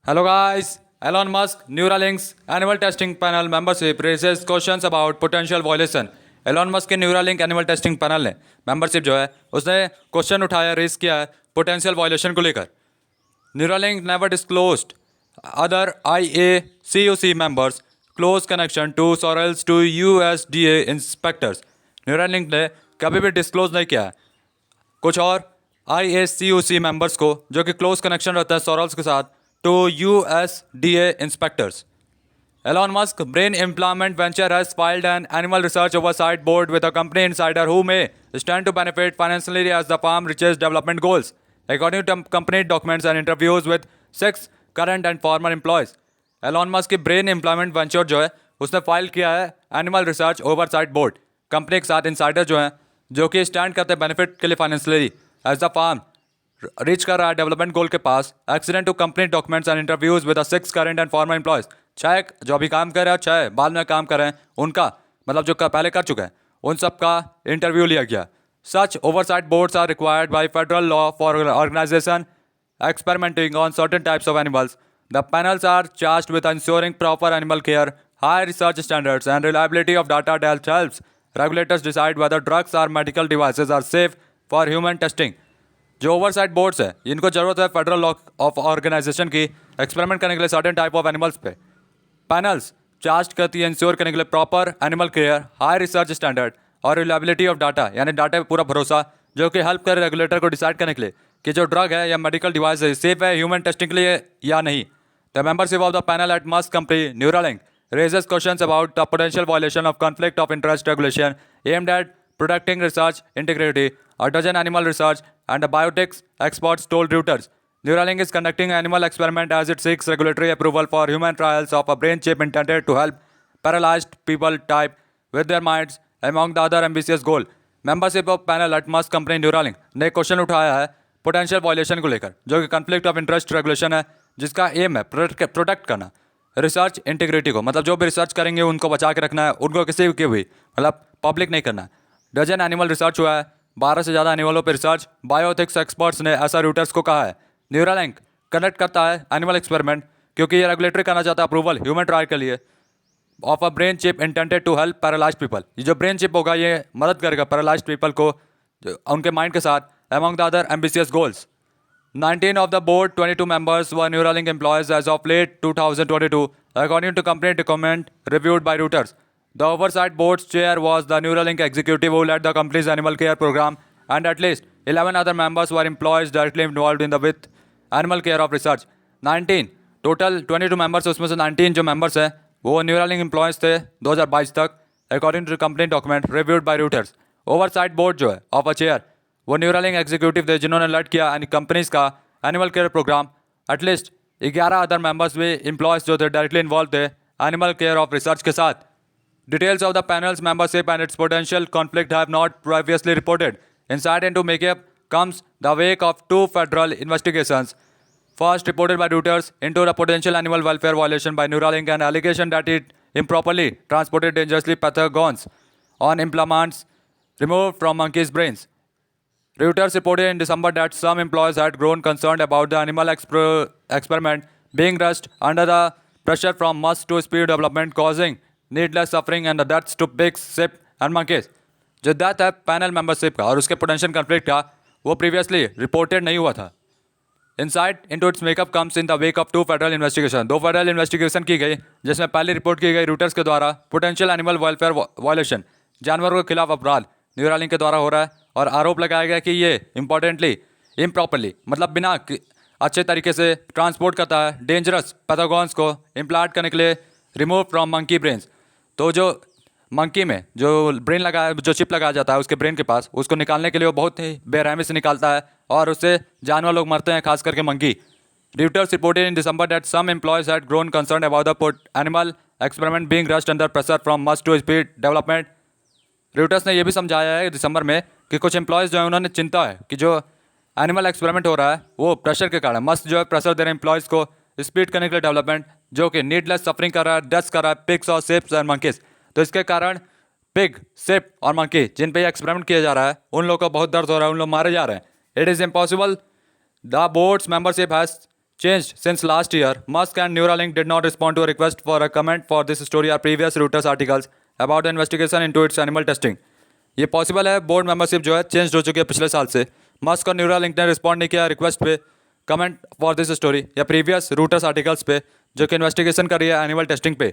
Hello guys, Elon Musk, Neuralink's animal testing panel membership raises questions about potential violation. Elon Musk के Neuralink animal testing panel ने membership जो है उसने question उठाया race किया है पोटेंशियल वायलेशन को लेकर. Neuralink never disclosed other IACUC members close connection to Sorrells to USDA inspectors. Neuralink ने कभी भी डिस्क्लोज नहीं किया है कुछ और IACUC मेंबर्स को जो कि क्लोज कनेक्शन रहता है सॉरल्स के साथ to USDA inspectors. Elon Musk brain implant venture has filed an animal research oversight board with a company insider who may stand to benefit financially as the firm reaches development goals, according to company documents and interviews with 6 current and former employees. Elon Musk की brain employment venture जो है उसने file किया है animal research oversight board company के साथ insider जो है जो कि स्टैंड करते हैं बेनिफिट के लिए financially as the farm reach कर रहा है डेवलपमेंट गोल के पास. Accident to company documents and interviews with 6 current and former employees. 6 जो अभी काम कर रहे हैं 6 बाद में काम कर रहे हैं उनका मतलब जो पहले कर चुके हैं उन सब का इंटरव्यू लिया गया. Such oversight boards are required by federal law for organisation experimenting on certain types of animals. The panels are charged with ensuring proper animal care, high research standards, and reliability of data that helps regulators decide whether drugs or medical devices are safe for human testing. जो oversight boards है इनको जरूरत है federal law of organisation की experiment करने के लिए certain type of animals पे. पैनल्स चार्ज करती है इंश्योर करने के लिए proper animal care, high research standard और रिलायबिलिटी ऑफ डाटा यानी डाटा पे पूरा भरोसा जो कि हेल्प करे रेगुलेटर को डिसाइड करने के लिए कि जो ड्रग है या मेडिकल डिवाइस है सेफ है ह्यूमन टेस्टिंग के लिए या नहीं. The membership of the panel at Musk company Neuralink raises questions about the potential violation of conflict of interest regulation aimed at protecting research integrity. A dozen animal research and biotics experts told Reuters Neuralink is conducting an animal experiment as it seeks regulatory approval for human trials of a brain chip intended to help paralyzed people type with their minds, among the other ambitious goal. Membership of panel at Musk company Neuralink ने question उठाया है potential violation को लेकर जो कि conflict of interest regulation है जिसका M है प्रोटेक्ट करना रिसर्च इंटीग्रिटी को मतलब जो भी रिसर्च करेंगे उनको बचा के रखना है उनको किसी की भी मतलब पब्लिक नहीं करना है. डजन एनिमल रिसर्च हुआ है 12 से ज़्यादा एनिमलों पर रिसर्च. बायोथिक्स एक्सपर्ट्स ने ऐसा रूटर्स को कहा है. न्यूरालिंक कंडक्ट करता है एनिमल एक्सपेरिमेंट क्योंकि ये रेगुलेटरी करना चाहता है अप्रूवल ह्यूमन ट्रायल के लिए of a brain chip intended to help paralyse people. ये जो ब्रेन चिप होगा ये मदद करेगा पैरालाइज पीपल को उनके माइंड के साथ among the other ambitious goals. 19 of the board 22 members were Neuralink employees as of late 2022 according to company document reviewed by Reuters. The oversight board's chair was the Neuralink executive who led the company's animal care program and at least 11 other members were employees directly involved in the with animal care of research. 19 total 22 members उसमें से 19 जो members हैं वो Neuralink employees थे 2022 तक according to the company document reviewed by Reuters. Oversight board जो है of a chair वो न्यूरालिंक एग्जीक्यूटिव थे जिन्होंने लड किया कंपनीज का animal care programme. At least 11 other members भी एम्प्लॉयज जो थे डायरेक्टली इन्वॉल्व थे एनिमल केयर ऑफ रिसर्च के साथ. Details of the panels membership and its potential conflict have not previously reported. Insight into makeup comes the wake of 2 federal investigations. First reported by Reuters into the potential animal welfare violation by Neuralink and allegation that it improperly transported dangerously pathogens on implants removed from monkeys' brains. Reuters reported in December that some employees had grown concerned about the animal experiment being rushed under the pressure from Musk to speed development, causing needless suffering and the deaths to pigs, sheep and monkeys. जो death है panel membership का और उसके potential conflict का वो previously reported नहीं हुआ था. Insight into its makeup comes in the wake of 2 federal investigation. 2 federal investigation की गई जिसमें पहली रिपोर्ट की गई रूटर्स के द्वारा पोटेंशियल एनिमल वेलफेयर वायलेशन जानवरों के खिलाफ अपराध न्यूरालिंक के द्वारा हो रहा है और आरोप लगाया गया कि ये इंपॉर्टेंटली इम्प्रॉपरली मतलब बिना अच्छे तरीके से ट्रांसपोर्ट करता है डेंजरस पैथोगन्स को इम्प्लांट करने के लिए रिमूव फ्रॉम मंकी ब्रेन्स. तो जो मंकी में जो ब्रेन लगाया जो चिप लगाया जाता है उसके ब्रेन के पास उसको निकालने के लिए वो बहुत ही बेरहमी से निकालता है और उससे जानवर लोग मरते हैं खास करके monkey. Reuters reported in December that some employees had grown concerned about the animal experiment being rushed under pressure from Musk to speed development. Reuters ने यह भी समझाया है दिसंबर में कि कुछ एम्प्लॉयज़ जो है उन्होंने चिंता है कि जो एनिमल एक्सपेरिमेंट हो रहा है वो प्रेशर के कारण मस्त जो है प्रेशर दे रहे हैं एम्प्लॉयज़ को स्पीड करने के लिए डेवलपमेंट जो कि नीडलेस सफरिंग कर रहा है डेथ्स कर रहा है पिग्स और सेप्स और मंकीज. तो इसके कारण पिग सेप और मंकी जिन पे एक्सपेरिमेंट किया जा रहा है उन लोगों को बहुत दर्द हो रहा है उन लोग मारे जा रहे हैं. It is impossible the boards membership has changed since last year. Musk and Neuralink did not respond to a request for a comment for this story or previous Reuters articles about the investigation into its animal testing. ये possible है board membership जो है change हो चुकी है पिछले साल से. मस्क और न्यूरालिंक ने रिस्पॉन्ड नहीं किया रिक्वेस्ट पे कमेंट फॉर दिस स्टोरी या प्रीवियस रूटर्स आर्टिकल्स पे जो कि इन्वेस्टिगेशन कर रही है एनिमल टेस्टिंग पे.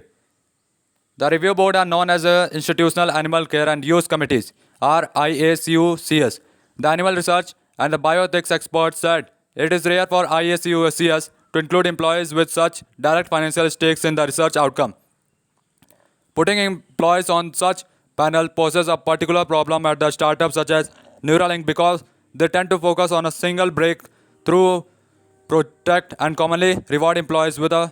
The review board are known as Institutional Animal Care and Use Committees, or IACUCS. The animal research and the bioethics experts said it is rare for IACUCS to include employees with such direct financial stakes in the research outcome. Putting employees on such panel poses a particular problem at the startups such as Neuralink because they tend to focus on a single breakthrough protect and commonly reward employees with a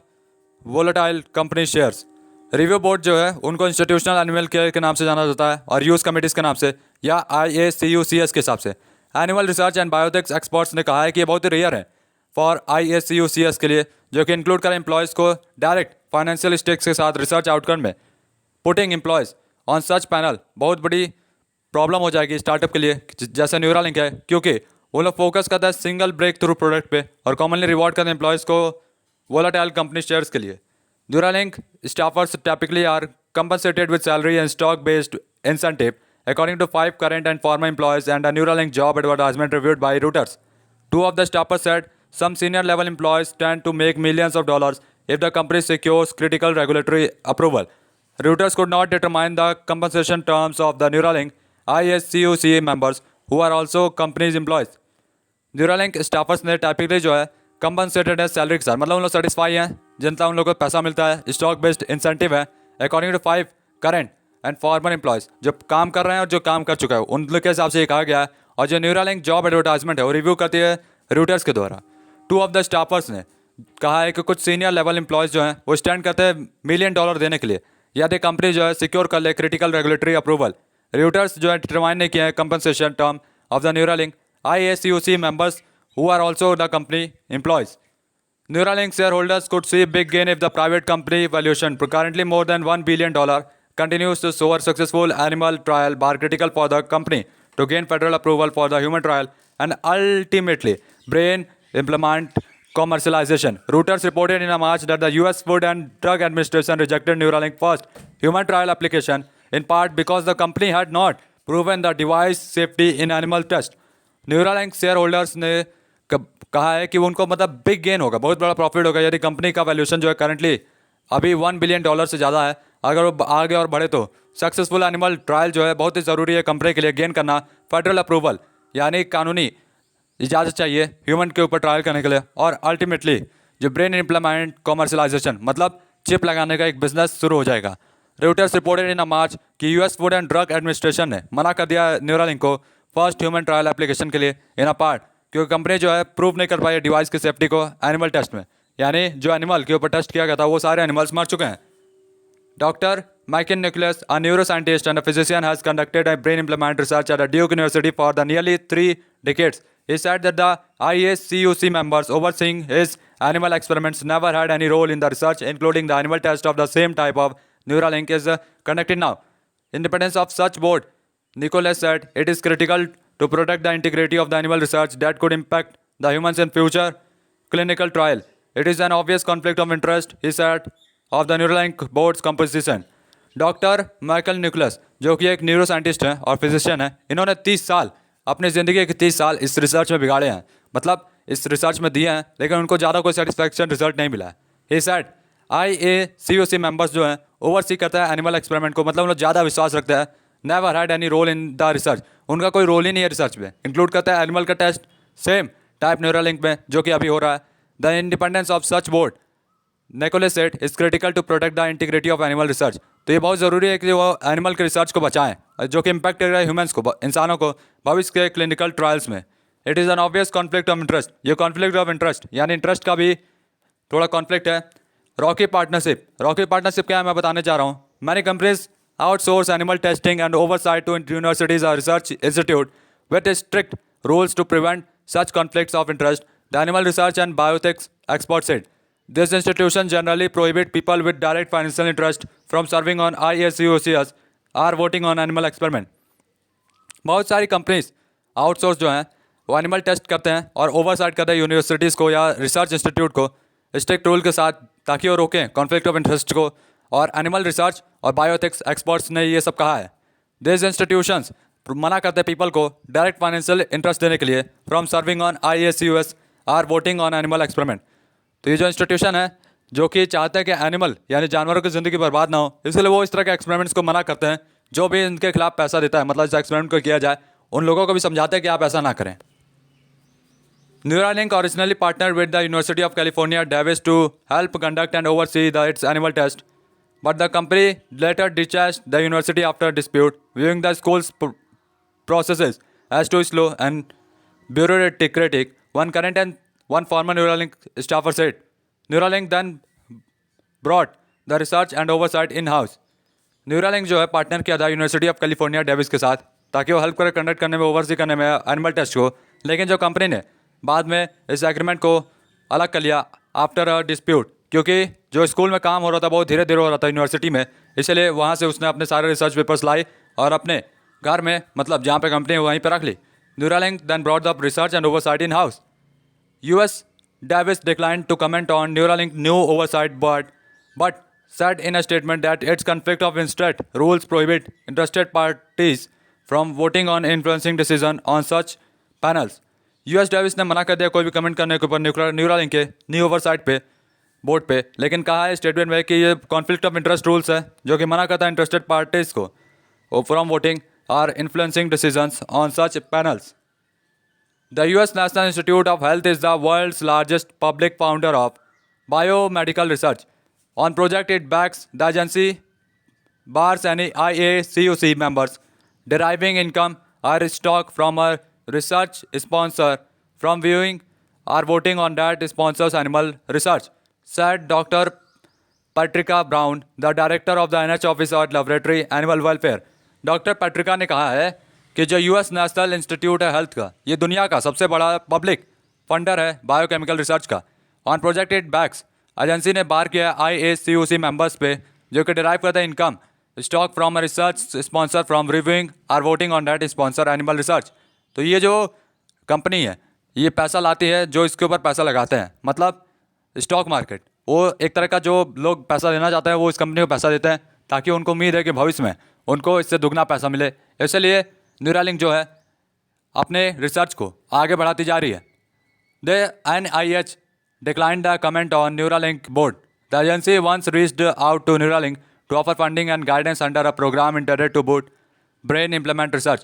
volatile company shares. Review board जो है उनको institutional animal care के नाम से जाना जाता है और यूज़ कमिटीज़ के नाम से या IACUCS के हिसाब से. Animal research and biotics experts ने कहा है कि ये बहुत ही रेयर है फॉर IACUCS के लिए जो कि इंक्लूड करें एम्प्लॉयज़ को डायरेक्ट फाइनेंशियल स्टेक्स के साथ रिसर्च आउटकम में. Putting employees on such panel बहुत बड़ी प्रॉब्लम हो जाएगी स्टार्टअप के लिए जैसे न्यूरालिंक है क्योंकि वो लोग फोकस करता है सिंगल ब्रेक थ्रू प्रोडक्ट पे और कॉमनली रिवॉर्ड करते हैं एम्प्लॉयज़ को वोलाटाइल कंपनी शेयर्स के लिए. Neuralink staffers typically are compensated with salary and stock-based incentive, according to 5 current and former employees and a Neuralink job advertisement reviewed by Reuters. 2 of the staffers said some senior-level employees stand to make millions of dollars if the company secures critical regulatory approval. Reuters could not determine the compensation terms of the Neuralink ISCUC members, who are also company's employees. Neuralink staffers ने typically जो है compensated है salary के साथ मतलब उन लोग satisfy हैं जिनका उन लोगों को पैसा मिलता है स्टॉक बेस्ड इंसेंटिव है according to 5 current and former employees जो काम कर रहे हैं और जो काम कर चुका है उन लोग के हिसाब से ये कहा गया है. और जो न्यूरालिंक जॉब एडवर्टाइजमेंट है वो रिव्यू करती है रूटर्स के द्वारा. 2 ऑफ द स्टाफर्स ने कहा है कि कुछ सीनियर लेवल एम्प्लॉयज़ जो हैं वो स्टैंड करते हैं $1 मिलियन देने के लिए यदि कंपनी जो है सिक्योर कर ले क्रिटिकल रेगुलेटरी अप्रूवल. रूटर्स जो है डिटरमाइन नहीं किया है compensation term of the Neuralink IACUC members who are also the company employees. Neuralink shareholders could see big gain if the private company valuation, currently more than $1 billion, continues to show a successful animal trial bar critical for the company to gain federal approval for the human trial and ultimately brain implant commercialization. Reuters reported in a March that the US Food and Drug Administration rejected Neuralink first human trial application in part because the company had not proven the device safety in animal test. Neuralink shareholders ने कहा है कि उनको मतलब big gain होगा बहुत बड़ा profit होगा यदि कंपनी का वैल्यूएशन जो है करंटली अभी $1 बिलियन से ज़्यादा है अगर वो आगे और बढ़े तो सक्सेसफुल एनिमल ट्रायल जो है बहुत ही ज़रूरी है कंपनी के लिए गेन करना फेडरल अप्रूवल यानी कानूनी इजाज़त चाहिए ह्यूमन के ऊपर ट्रायल करने के लिए और अल्टीमेटली जो ब्रेन इम्प्लीमेंट कॉमर्शलाइजेशन मतलब चिप लगाने का एक बिजनेस शुरू हो जाएगा. Reuters reported in a March कि US Food and Drug Administration ने मना कर दिया न्यूरालिंक को फर्स्ट ह्यूमन ट्रायल एप्लीकेशन के लिए इन अ पार्ट क्योंकि कंपनी जो है प्रूव नहीं कर पाई डिवाइस की सेफ्टी को एनिमल टेस्ट में यानी जो एनिमल के ऊपर टेस्ट किया गया था वो सारे एनिमल्स मर चुके हैं. Doctor Michael Nicholas, a neuroscientist and a physician, has conducted a brain implant research at Duke University for the nearly 3 decades. He said that the IACUC members overseeing his animal experiments never had any role in the research, including the animal test of the same type of Neuralink is conducted now. Independence of such board, Nicholas said, it is critical to protect the integrity of the animal research that could impact the humans in future clinical trial. It is an obvious conflict of interest, he said, of the Neuralink board's composition. Doctor Michael Nicholas जो कि एक neuro scientist हैं और physician हैं इन्होंने 30 साल अपनी ज़िंदगी के 30 साल इस रिसर्च में बिगाड़े हैं मतलब इस रिसर्च में दिए हैं लेकिन उनको ज़्यादा कोई सेटिस्फैक्शन रिजल्ट नहीं मिला है. ही सेड IACUC मेंबर्स जो हैं ओवरसी करता है एनिमल एक्सपेरिमेंट को मतलब उन लोग ज़्यादा विश्वास रखते हैं. Never had any role in the research उनका कोई रोल ही नहीं है रिसर्च में. इंक्लूड करता है एनिमल का टेस्ट सेम टाइप न्यूरालिंक में जो कि अभी हो रहा है. The independence of such board Nicholas said is critical to protect the integrity of animal research. तो ये बहुत ज़रूरी है कि वो एनिमल के रिसर्च को बचाएं जो कि इम्पैक्ट कर रहा है ह्यूमंस को इंसानों को भविष्य के क्लिनिकल ट्रायल्स में. It is an obvious conflict of interest. ये कॉन्फ्लिक्ट ऑफ इंटरेस्ट यानी इंटरेस्ट का भी थोड़ा कॉन्फ्लिक्ट है. रॉकी पार्टनरशिप क्या है मैं बताने जा रहा हूँ. Many companies outsource animal testing and oversight to universities और research institute with strict rules to prevent such conflicts of interest. The animal research and bioethics expert said this institution generally prohibit people with direct financial interest from serving on IACUCs or voting on animal experiment. बहुत सारी companies outsource जो हैं वो animal test करते हैं और oversight करते हैं यूनिवर्सिटीज़ को या रिसर्च इंस्टीट्यूट को स्ट्रिक्ट रूल के साथ, ताकि वो रोकें कॉन्फ्लिक्ट ऑफ इंटरेस्ट को। और एनिमल रिसर्च और बायोएथिक्स एक्सपर्ट्स ने ये सब कहा है। दिस इंस्टीट्यूशंस मना करते हैं पीपल को डायरेक्ट फाइनेंशियल इंटरेस्ट देने के लिए from serving on IACUS or voting on animal experiment. तो ये जो इंस्टीट्यूशन है जो कि चाहते हैं कि एनिमल यानी जानवरों की ज़िंदगी बर्बाद ना हो, इसलिए वो इस तरह के एक्सपेरिमेंट्स को मना करते हैं। जो भी इनके खिलाफ पैसा देता है, मतलब इस एक्सपेरिमेंट को किया जाए, उन लोगों को भी समझाते हैं कि आप ऐसा ना करें। Neuralink originally partnered with the University of California, Davis to help conduct and oversee its animal test, but the company later discharged the university after a dispute, viewing the school's processes as too slow and bureaucratic. One current and one former Neuralink staffer said. Neuralink then brought the research and oversight in-house. Neuralink जो है partner किया था university of California Davis के साथ, ताकि वो help करे conduct करने में, ओवरसी करने में एनिमल टेस्ट को। लेकिन जो कंपनी ने बाद में इस एग्रीमेंट को अलग कर लिया आफ्टर अ डिस्प्यूट, क्योंकि जो स्कूल में काम हो रहा था बहुत धीरे धीरे हो रहा था यूनिवर्सिटी में, इसलिए वहाँ से उसने अपने सारे रिसर्च पेपर्स लाई और अपने घर में, मतलब जहाँ पे कंपनी है वहीं पर रख ली। Neuralink then brought the research and oversight in-house. US Davis declined to comment on Neuralink new oversight but said in a statement that its conflict of interest rules prohibit interested parties from voting on influencing decision on such panels. US Davis ने मना कर दिया कोई भी comment करने के ऊपर Neuralink के न्यू ओवरसाइट पे बोर्ड पे, लेकिन कहा है स्टेटमेंट में कि ये कॉन्फ्लिक्ट ऑफ इंटरेस्ट रूल्स है जो कि मना करता है इंटरेस्टेड पार्टीज को फ्रॉम वोटिंग और influencing decisions on such panels. The US National Institute of Health is the world's largest public founder of biomedical research. On project it backs, the agency bars any IACUC members deriving income or stock from a research sponsor from viewing or voting on that sponsor's animal research, said Dr. Patricia Brown, the director of the NH Office at Laboratory Animal Welfare. Doctor Patricia ने कहा है कि जो US national institute है health का, ये दुनिया का सबसे बड़ा पब्लिक फंडर है बायोकेमिकल रिसर्च का। On project it backs, agency ने बार किया IACUC मेंबर्स पे जो कि डिराइव करता है income stock from research sponsor from reviewing or voting on that sponsor animal research. तो ये जो कंपनी है ये पैसा लाती है जो इसके ऊपर पैसा लगाते हैं, मतलब स्टॉक मार्केट। वो एक तरह का जो लोग पैसा देना चाहते हैं वो इस कंपनी को पैसा देते हैं ताकि उनको उम्मीद है कि भविष्य में उनको इससे दुगना पैसा मिले। इसलिए न्यूरालिंक जो है अपने रिसर्च को आगे बढ़ाती जा रही है। The NIH declined the comment on Neuralink board. The agency once reached out to Neuralink to offer funding and guidance under a program intended to boost brain implant research.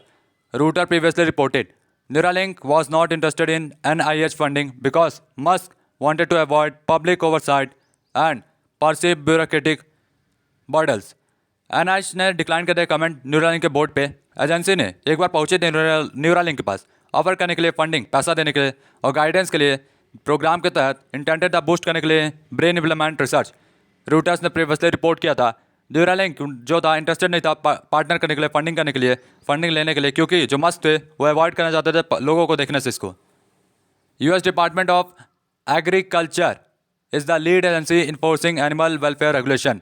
Reuters previously reported Neuralink was not interested in NIH funding because Musk wanted to avoid public oversight and perceived bureaucratic burdens. NIH ने decline कर दिया comment Neuralink के board पे। Agency ने एक बार पहुंचे थे Neuralink के पास ऑफर करने के लिए फंडिंग, पैसा देने के लिए और गाइडेंस के लिए प्रोग्राम के तहत इंटेंडेड था बूस्ट करने के लिए ब्रेन इम्प्लीमेंट रिसर्च। रूटर्स ने प्रीवियसली रिपोर्ट किया था न्यूरालिंक जो था इंटरेस्टेड नहीं था पार्टनर करने के लिए, फंडिंग करने के लिए, फंडिंग लेने के लिए, क्योंकि जो मस्त थे वो अवॉइड करना चाहते थे लोगों को देखने से इसको। US department of agriculture is the lead agency enforcing animal welfare regulation.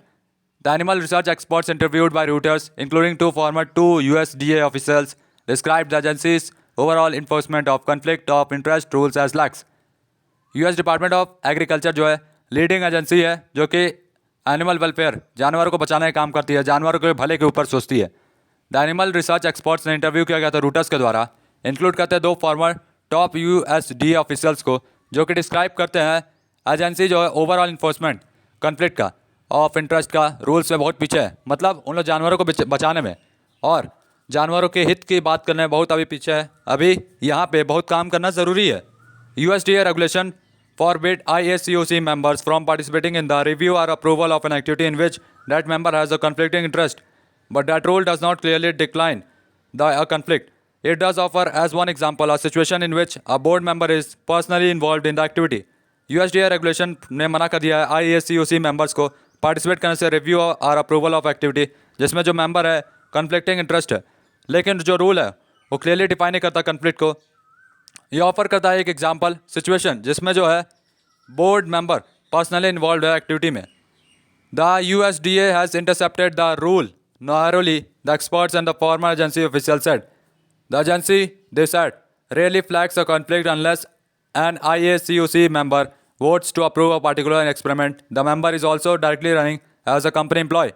The animal research experts interviewed by Reuters, including two former USDA officials, described the agency's overall enforcement of conflict of interest rules as lax. US department of agriculture जो है leading agency है जो कि animal welfare, जानवरों को बचाने का काम करती है, जानवरों के भले के ऊपर सोचती है। द एनिमल रिसर्च एक्सपर्ट्स ने इंटरव्यू किया गया था रूटर्स के द्वारा, इंक्लूड करते हैं दो फॉर्मर टॉप USDA ऑफिसल्स को जो कि डिस्क्राइब करते हैं एजेंसी जो है ओवरऑल इन्फोर्समेंट कॉन्फ्लिक्ट का ऑफ इंटरेस्ट का रूल्स में बहुत पीछे है, मतलब उन लोग जानवरों को बचाने में और जानवरों के हित की बात करने में बहुत अभी पीछे है। अभी यहाँ पे बहुत काम करना ज़रूरी है। USDA regulation forbid IACUC members from participating in the review or approval of an activity in which that member has a conflicting interest, but that rule does not clearly decline a conflict. It does offer, as one example, a situation in which a board member is personally involved in the activity. USDA regulation ने मना कर दिया है IACUC members को participate करने से review और approval of activity जिसमें जो मेंबर है कन्फ्लिक्टिंग इंटरेस्ट है, लेकिन जो रूल है वो क्लियरली डिफाइन नहीं करता कन्फ्लिक्ट को। ये ऑफर करता है एक एग्जांपल सिचुएशन जिसमें जो है बोर्ड मेंबर पर्सनली इन्वॉल्व है एक्टिविटी में। The USDA has intercepted the rule narrowly, the experts and the former agency official said. The agency, they said, rarely flags a conflict unless an IACUC member votes to approve a particular experiment. The member is also directly running as a company employee.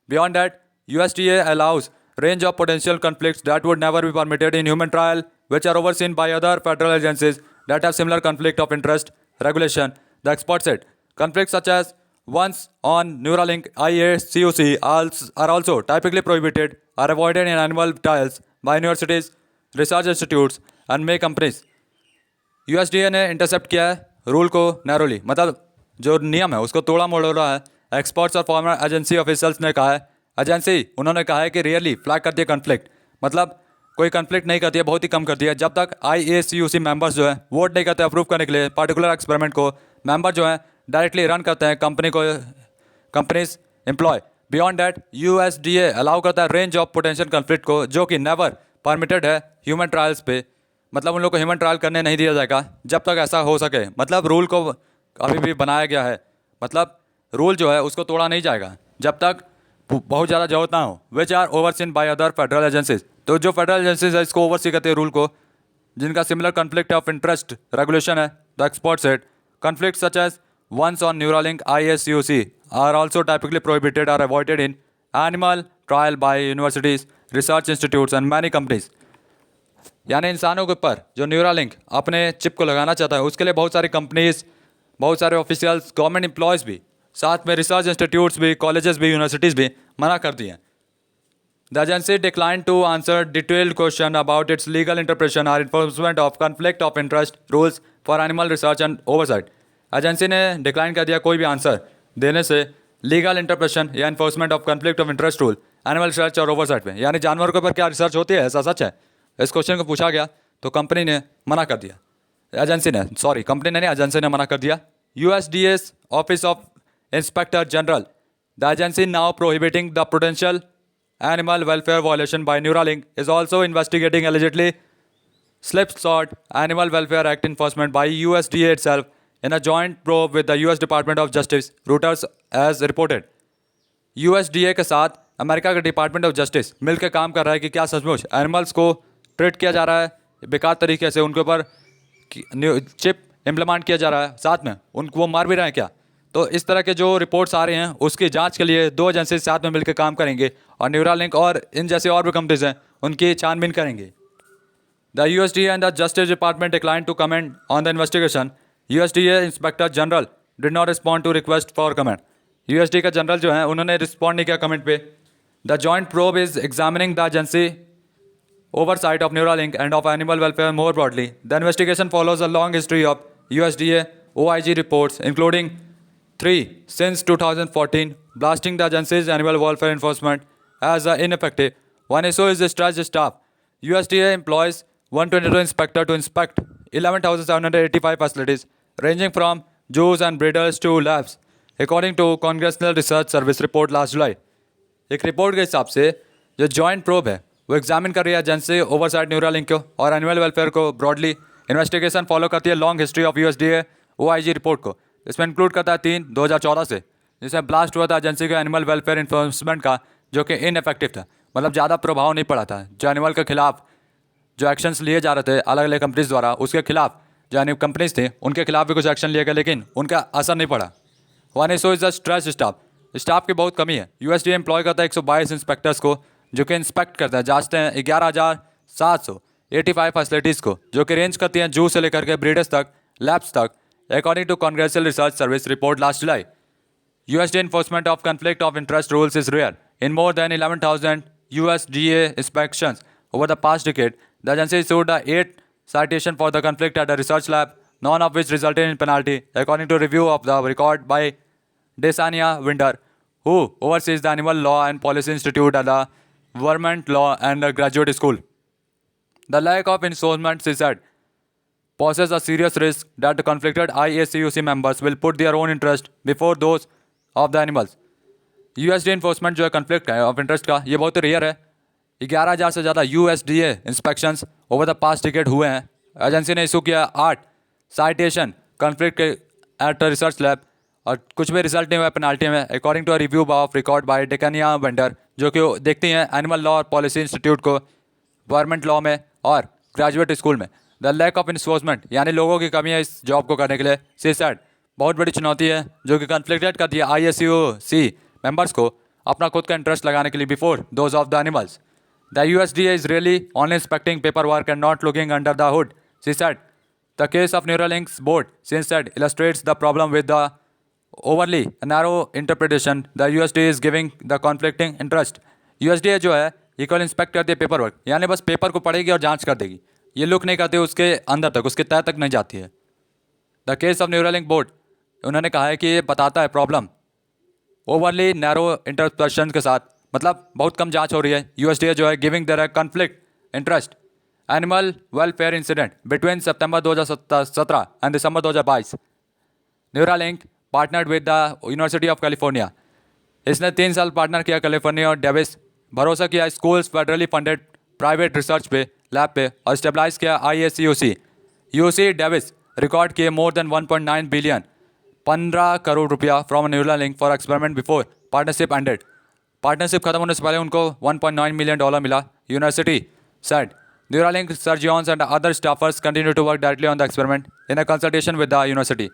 Beyond that, USDA allows range of potential conflicts that would never be permitted in human trial, which are overseen by other federal agencies that have similar conflict of interest regulation. The expert said conflicts such as ones on Neuralink IACUC are also typically prohibited or avoided in animal trials by universities, research institutes and may companies. USDA ने intercept किया है rule को narrowly, मतलब जो नियम है उसको तोड़ा मोड़ा है. एक्सपर्ट्स और फॉर्मर एजेंसी ऑफिशियल्स ने कहा है, उन्होंने कहा है कि रियली फ्लैग करती है कन्फ्लिक्ट, मतलब कोई कन्फ्लिक्ट नहीं करती है, बहुत ही कम करती है जब तक IACUC मेंबर्स जो है वोट नहीं करते अप्रूव करने के लिए पार्टिकुलर एक्सपेरिमेंट को. मेंबर जो है डायरेक्टली रन करते हैं companies employ. Beyond that USDA allow करता है रेंज ऑफ पोटेंशियल कन्फ्लिक्ट को, जो कि नेवर परमिटेड है ह्यूमन ट्रायल्स पे, मतलब उन लोग को ह्यूमन ट्रायल करने नहीं दिया जाएगा जब तक ऐसा हो सके. मतलब रूल को अभी भी बनाया गया है, मतलब रूल जो है उसको तोड़ा नहीं जाएगा जब तक बहुत ज़्यादा जरूरत ना हो. Which are overseen by other federal agencies, तो जो फेडरल एजेंसीज है इसको ओवरसी करते हैं रूल को, जिनका similar conflict of interest regulation है. The expert said conflicts such as ones on Neuralink IACUC are also typically prohibited or avoided in animal trial by universities, research institutes and many companies. यानी इंसानों के ऊपर जो Neuralink अपने chip को लगाना चाहता है उसके लिए बहुत सारी कंपनीज, बहुत सारे ऑफिशियल्स, गवर्नमेंट एम्प्लॉयज़ भी, साथ में रिसर्च इंस्टीट्यूट्स भी, कॉलेजेस भी, यूनिवर्सिटीज़ भी मना कर दिए हैं. The agency declined to answer detailed question about its legal interpretation or enforcement of conflict of interest rules for animal research and oversight. Agency ने डिक्लाइन कर दिया कोई भी आंसर देने से लीगल इंटरप्रेशन या enforcement of conflict of interest rule animal research और oversight में, यानी जानवरों के ऊपर क्या रिसर्च होती है, ऐसा सच है. इस क्वेश्चन को पूछा गया तो कंपनी ने मना कर दिया. कंपनी ने नहीं, एजेंसी ने मना कर दिया. USDA's Office of Inspector General, the agency now prohibiting the potential animal welfare violation by Neuralink, is also investigating allegedly slipshod Animal Welfare Act enforcement by USDA itself in a joint probe with the US Department of Justice, Reuters has reported. USDA के साथ America का department of justice मिलकर काम कर रहा है कि क्या सचमुच एनिमल्स को ट्रीट किया जा रहा है बेकार तरीके से, उनके ऊपर चिप इम्प्लीमेंट किया जा रहा है, साथ में उनको वो मार भी रहे हैं क्या. तो इस तरह के जो रिपोर्ट्स आ रहे हैं उसकी जांच के लिए दो एजेंसी साथ में मिलकर काम करेंगे और न्यूरालिंक और इन जैसे और भी कंपनीज हैं उनकी छानबीन करेंगे. The USDA and the justice department decline to comment on the investigation. USDA inspector general did not respond to request for comment. USDA का जनरल जो है उन्होंने रिस्पॉन्ड नहीं किया कमेंट पे. The joint probe is examining the agency oversight of Neuralink and of animal welfare more broadly. The investigation follows a long history of USDA OIG reports, including 3 since 2014, blasting the agency's animal welfare enforcement as ineffective. One issue is the stretched staff. USDA employs 122 inspectors to inspect 11,785 facilities, ranging from zoos and breeders to labs, according to Congressional Research Service report last July. एक report के हिसाब से जो joint probe है वो examine कर रही है एजेंसी ओवरसाइट न्यूरालिंक को और एनिमल वेलफेयर को ब्रॉडली. इन्वेस्टिगेशन फॉलो करती है long history of USDA OIG report को. इसमें इंक्लूड करता है 3/2014 से, जिसमें ब्लास्ट हुआ था एजेंसी का एनिमल वेलफेयर इन्फोर्समेंट का, जो कि इनइफेक्टिव था, मतलब ज़्यादा प्रभाव नहीं पड़ा था. जो एनिमल के खिलाफ जो एक्शंस लिए जा रहे थे अलग अलग कंपनीज द्वारा, उसके खिलाफ जो एनिमल कंपनीज थे उनके खिलाफ भी कुछ एक्शन लिए गए, लेकिन उनका असर नहीं पड़ा. One issue is the stretch staff की बहुत कमी है. USDA एम्प्लॉय करता है 122 इंस्पेक्टर्स को, जो कि इंस्पेक्ट करते हैं, जांचते हैं 11,785 फैसिलिटीज़ को, जो कि रेंज करती हैं जू से लेकर के ब्रीडर्स तक, लैब्स तक, according to congressional research service report last July. USDA enforcement of conflict of interest rules is rare. In more than 11,000 USDA inspections over the past decade, the agency issued 8 citations for the conflict at a research lab, none of which resulted in penalty, according to review of the record by Desania Winder, who oversees the Animal Law and Policy Institute at the Vermont Law and Graduate School. The lack of enforcement, she said, poses a serious risk that the conflicted IACUC members will put their own interest before those of the animals. USDA enforcement जो है conflict है of interest का, ये बहुत rare है. 11,000 से ज़्यादा USDA inspections over the past decade हुए हैं. एजेंसी ने इशू किया 8 citation conflict के at a research lab, और कुछ भी रिजल्ट नहीं हुआ पेनाल्टी में, according to a review of record by Delcianna Winders, जो कि देखती हैं एनिमल लॉ और पॉलिसी इंस्टीट्यूट को, गवर्नमेंट लॉ में और ग्रेजुएट स्कूल में. द लैक ऑफ इन्फोर्समेंट, यानी लोगों की कमी है इस जॉब को करने के लिए। सी सेड, बहुत बड़ी चुनौती है जो कि कन्फ्लिक्टेड करती है ISUC मेंबर्स को अपना खुद का इंटरेस्ट लगाने के लिए before those of the animals. The USDA is really only inspecting paper work and not looking under the hood, she said. The case of Neuralink's board, since that illustrates the problem with the overly narrow interpretation the USDA is giving the conflicting interest। USDA जो है ये केवल inspect करती है paper work, यानी बस paper को पढ़ेगी और जांच कर देगी, ये लुक नहीं करती उसके अंदर तक, उसके तह तक नहीं जाती है। The case of Neuralink board, उन्होंने कहा है कि ये बताता है प्रॉब्लम ओवरली नैरो इंटरप्रेशन के साथ, मतलब बहुत कम जांच हो रही है। USDA जो है giving their conflict interest animal welfare incident between September 2017 and December 2022। Neuralink partnered with the university of California, इसने 3 साल पार्टनर किया कैलिफोर्निया और डेविस, भरोसा किया schools federally funded private research पे लैब पे, और स्टेबलाइज किया ISUC। UC डेविस रिकॉर्ड किए मोर देन 1.9 बिलियन 15 करोड़ रुपया from Neuralink for experiment before partnership ended. Partnership खत्म होने से पहले उनको $1.9 मिलियन मिला। University said Neuralink surgeons and other staffers continue to work directly on the experiment in a consultation with the university।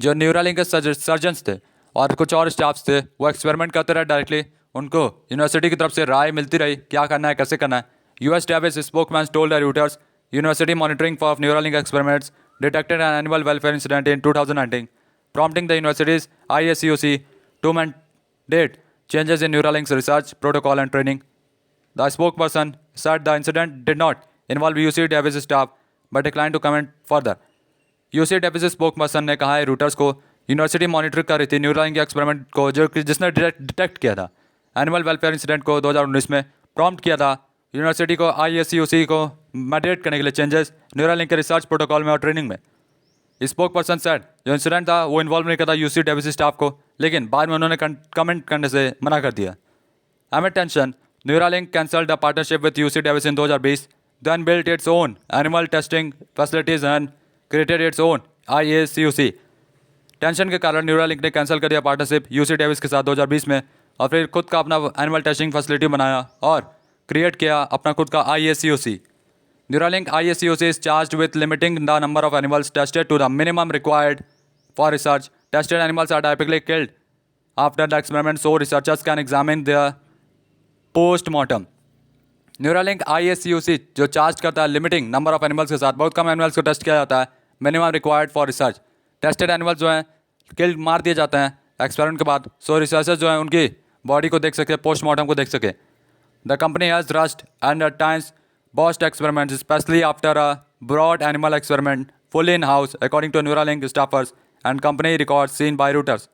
जो Neuralink के surgeons थे और कुछ और स्टाफ्स थे वो एक्सपेरिमेंट करते रहे डायरेक्टली, उनको यूनिवर्सिटी की तरफ से राय मिलती रही क्या करना है कैसे करना है। US Davis spokesman told the Reuters university monitoring for Neuralink experiments detected an animal welfare incident in 2019, prompting the university's ISUC to mandate changes in Neuralink's research protocol and training। The spokesperson said the incident did not involve UC Davis staff but declined to comment further। UC Davis spokesperson ने कहा है routers को university monitor कर रही थी Neuralink के experiment को जो जिसने डिटेक्ट किया था एनिमल वेलफेयर इंसिडेंट को 2019 में, प्रॉम्प्ट किया था यूनिवर्सिटी को ISUC को मैंडेट करने के लिए चेंजेस न्यूरालिंक के रिसर्च प्रोटोकॉल में और ट्रेनिंग में। स्पोक पर्सन सेड जो इंसिडेंट था वो इन्वॉल्व नहीं करता UC डेविस स्टाफ को, लेकिन बाद में उन्होंने कमेंट करने से मना कर दिया। Amid tension, Neuralink cancelled the partnership with UC Davis in 2020, then built its own animal testing facilities and created its own ISUC। Tension के कारण न्यूरालिंक ने कैंसिल कर दिया पार्टनरशिप UC डेविस के साथ 2020 में, और फिर खुद का अपना एनिमल टेस्टिंग फैसिलिटी बनाया और क्रिएट किया अपना खुद का ISUC। Neuralink ISUC is charged with limiting the number of animals tested to the minimum required for research। Tested animals are typically killed after the experiment so researchers can examine their post-mortem। Neuralink ISUC जो charge करता है limiting number of animals के साथ, बहुत कम animals को test किया जाता है, minimum required for research. Tested animals जो हैं किल मार दिए जाते हैं एक्सपेरिमेंट के बाद, सो रिसर्चर्स जो हैं उनकी बॉडी को देख सके, पोस्टमार्टम को देख सके। The company has rushed and at times botched experiments, especially after a broad animal experiment fully in-house, according to Neuralink staffers and company records seen by Reuters।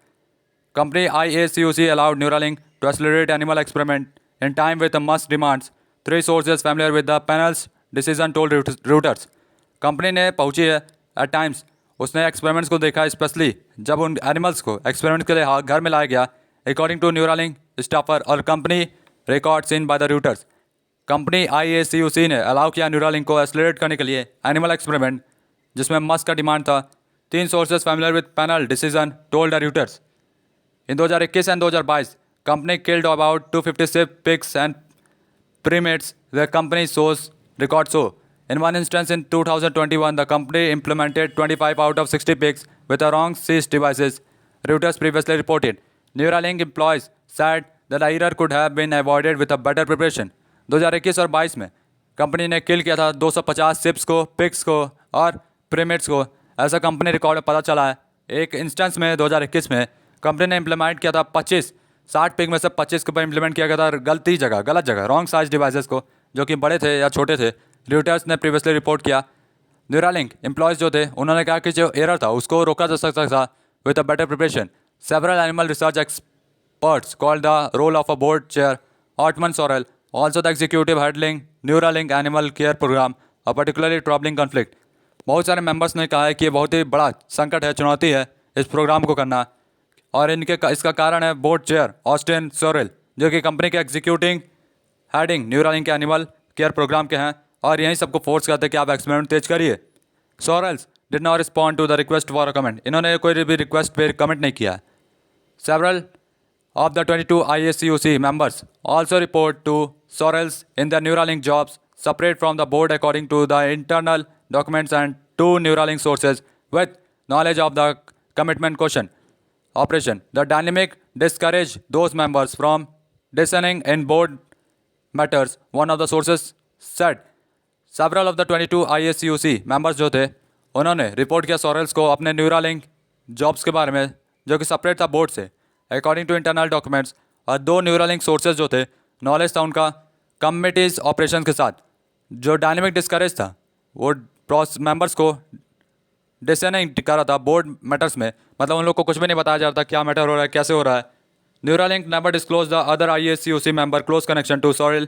Company ISUC allowed Neuralink to accelerate animal experiment in time with the Musk demands, 3 sources familiar with the panel's decision told Reuters। Company ने पहुंची है eight times, उसने experiments को देखा, specially जब उन animals को experiment के लिए घर में लाया गया, अकॉर्डिंग टू न्यूरालिंक स्टाफर और company record seen by the Reuters. Company ISUC ने अलाउ किया न्यूरालिंक को एक्सलरेट करने के लिए एनिमल एक्सपेरिमेंट जिसमें मस्क का डिमांड था। 3 sources familiar with panel decision told the Reuters. In 2021 and 2022 company killed about 256 pigs and primates, the company source record so। In one instance in 2021, the company implemented 25 out of 60 pigs with the wrong seized devices, Reuters previously reported। Neuralink employees said that the error could have been avoided with a better preparation। 2021 और 22 में company ने किल किया था 250 sips को, pigs को और primates को, ऐसा कंपनी रिकॉर्ड में पता चला है। एक इंस्टेंस में 2021 में कंपनी ने इम्प्लीमेंट किया था 60 पिग में से 25 के ऊपर इम्प्लीमेंट किया गया था गलत जगह रॉन्ग साइज डिवाइसेस को, जो कि बड़े थे या छोटे थे, र्यूटर्स ने प्रीवियसली रिपोर्ट किया। न्यूरालिंक एम्प्लॉयज़ जो थे उन्होंने कहा कि जो एरर था उसको रोका जा सकता था with a better preparation. Several animal research experts called the role of a board chair Autumn Sorrell, also the executive handling Neuralink animal care program, a particularly troubling conflict। बहुत सारे मेंबर्स ने कहा है कि ये बहुत ही बड़ा संकट है, चुनौती है इस प्रोग्राम को करना, और इसका कारण है बोर्ड चेयर ऑस्टिन सोरेल, जो कि कंपनी के एग्जीक्यूटिंग हेडिंग न्यूरालिंक के एनिमल केयर प्रोग्राम के हैं, और यहीं सबको फोर्स करते हैं कि आप एक्सपेरिमेंट तेज करिए। Sorrells did not respond to the request for a comment, इन्होंने कोई भी रिक्वेस्ट पर कमेंट नहीं किया। Several of the 22 ISUC members also report to Sorrells in their Neuralink jobs separate from the board according to the internal documents and 2 Neuralink sources with knowledge of the commitment question operation. The dynamic discouraged those members from dissenting in board matters. One of the sources said several of the 22 ISUC members जो थे उन्होंने report किया सॉरेल्स को अपने Neuralink jobs के बारे में जो कि सेपरेट था बोर्ड से अकॉर्डिंग टू इंटरनल डॉक्यूमेंट्स, और 2 न्यूरालिंक सोर्सेज जो थे नॉलेज था उनका कमिटीज़ ऑपरेशन के साथ. जो डायनेमिक डिस्करेज था वो मेंबर्स को डिसेनिंग कर रहा था बोर्ड मैटर्स में, मतलब उन लोग को कुछ भी नहीं बताया जा रहा था क्या मैटर हो रहा है, कैसे हो रहा है. Neuralink never disclosed the other ISUC member close connection to Sorrel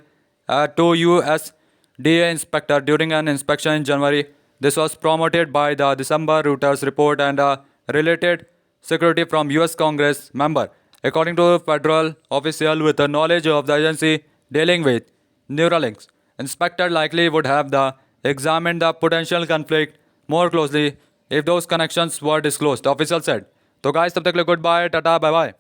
to USDA inspector during an inspection in January. This was promoted by the December Reuters report and a related security from US Congress member. According to a federal official with the knowledge of the agency dealing with Neuralinks, inspector likely would have examined the potential conflict more closely if those connections were disclosed, the official said. So guys, तब तक के लिए goodbye, tata, bye bye.